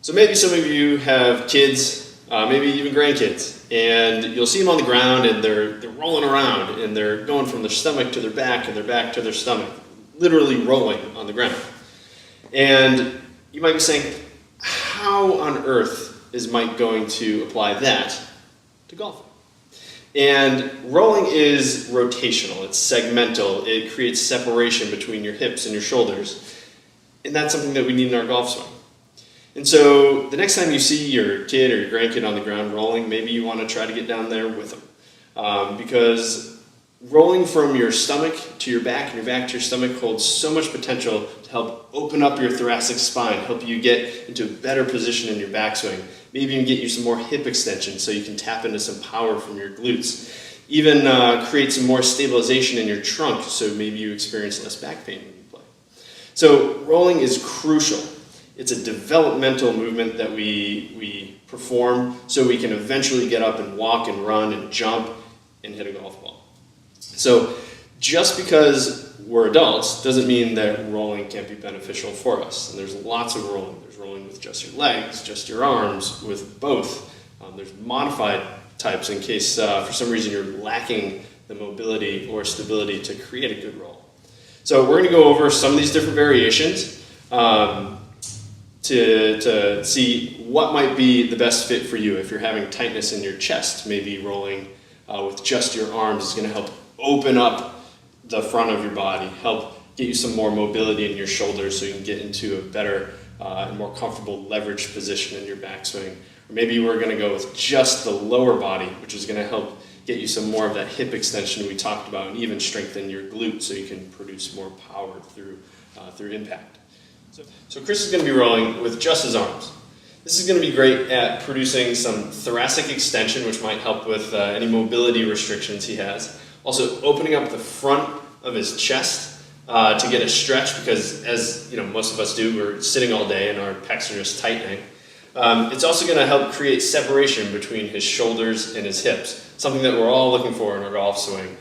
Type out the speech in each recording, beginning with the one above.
So maybe some of you have kids, maybe even grandkids, and you'll see them on the ground and they're rolling around and they're going from their stomach to their back and their back to their stomach, literally rolling on the ground. And you might be saying, how on earth is Mike going to apply that to golfing? And rolling is rotational, it's segmental, it creates separation between your hips and your shoulders, and that's something that we need in our golf swing. And so the next time you see your kid or your grandkid on the ground rolling, maybe you want to try to get down there with them. Because rolling from your stomach to your back and your back to your stomach holds so much potential to help open up your thoracic spine, help you get into a better position in your backswing, maybe even get you some more hip extension so you can tap into some power from your glutes. Even create some more stabilization in your trunk so maybe you experience less back pain when you play. So rolling is crucial. It's a developmental movement that we perform so we can eventually get up and walk and run and jump and hit a golf ball. So just because we're adults doesn't mean that rolling can't be beneficial for us. And there's lots of rolling. There's rolling with just your legs, just your arms, with both. There's modified types in case for some reason you're lacking the mobility or stability to create a good roll. So we're going to go over some of these different variations to see what might be the best fit for you. If you're having tightness in your chest, maybe rolling with just your arms is going to help open up the front of your body, help get you some more mobility in your shoulders so you can get into a better and more comfortable leverage position in your backswing. Or maybe we're going to go with just the lower body, which is going to help get you some more of that hip extension we talked about and even strengthen your glutes so you can produce more power through impact. So Chris is going to be rolling with just his arms. This is going to be great at producing some thoracic extension, which might help with any mobility restrictions he has. Also opening up the front of his chest to get a stretch because, as you know, most of us do, we're sitting all day and our pecs are just tightening. It's also going to help create separation between his shoulders and his hips, something that we're all looking for in our golf swing.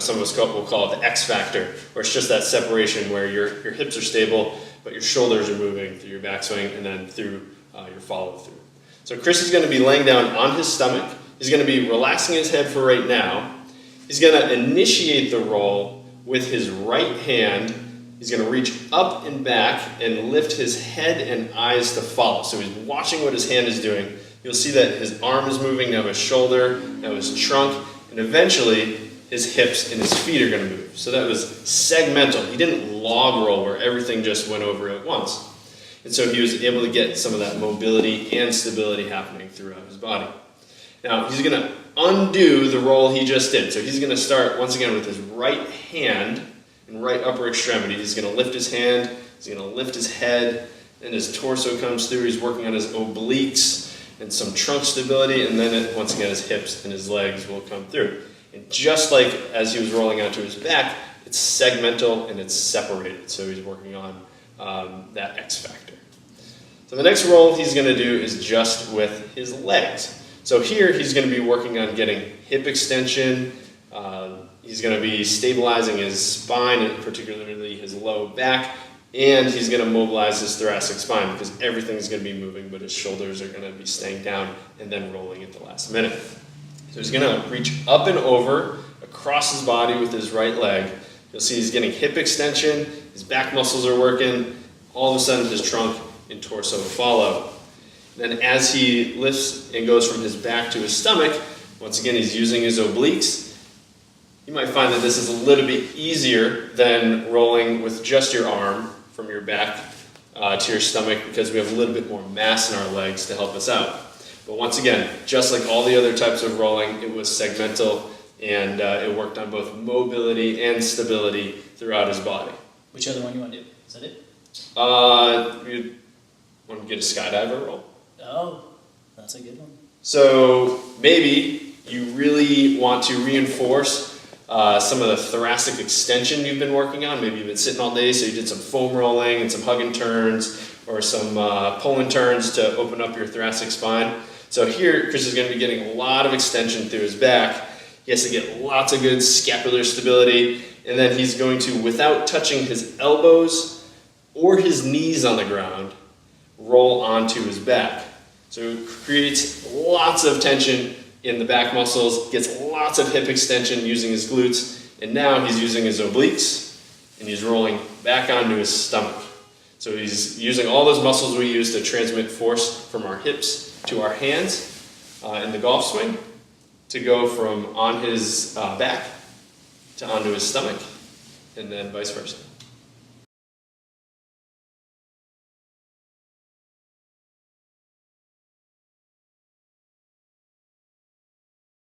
Some of us will call it the X factor, where it's just that separation where your hips are stable, but your shoulders are moving through your backswing and then through your follow through. So Chris is going to be laying down on his stomach. He's going to be relaxing his head for right now. He's going to initiate the roll with his right hand. He's going to reach up and back and lift his head and eyes to follow. So he's watching what his hand is doing. You'll see that his arm is moving, now his shoulder, now his trunk, and eventually his hips and his feet are going to move. So that was segmental. He didn't log roll where everything just went over at once. And so he was able to get some of that mobility and stability happening throughout his body. Now he's going to undo the roll he just did. So he's going to start once again with his right hand and right upper extremity. He's going to lift his hand, he's going to lift his head, and his torso comes through. He's working on his obliques and some trunk stability, and then once again his hips and his legs will come through. And just like as he was rolling onto his back, it's segmental and it's separated. So he's working on that X factor. So the next roll he's going to do is just with his legs. So here he's going to be working on getting hip extension. He's going to be stabilizing his spine, and particularly his low back. And he's going to mobilize his thoracic spine because everything's going to be moving, but his shoulders are going to be staying down and then rolling at the last minute. So he's going to reach up and over across his body with his right leg. You'll see he's getting hip extension, his back muscles are working, all of a sudden his trunk and torso follow. Then as he lifts and goes from his back to his stomach, once again he's using his obliques. You might find that this is a little bit easier than rolling with just your arm from your back to your stomach because we have a little bit more mass in our legs to help us out. But once again, just like all the other types of rolling, it was segmental and it worked on both mobility and stability throughout his body. Which other one you want to do? Is that it? You want to get a skydiver roll? Oh, that's a good one. So maybe you really want to reinforce some of the thoracic extension you've been working on. Maybe you've been sitting all day, so you did some foam rolling and some hug and turns or some pull and turns to open up your thoracic spine. So here, Chris is going to be getting a lot of extension through his back. He has to get lots of good scapular stability, and then he's going to, without touching his elbows or his knees on the ground, roll onto his back. So it creates lots of tension in the back muscles, gets lots of hip extension using his glutes, and now he's using his obliques, and he's rolling back onto his stomach. So he's using all those muscles we use to transmit force from our hips to our hands in the golf swing, to go from on his back to onto his stomach, and then vice versa.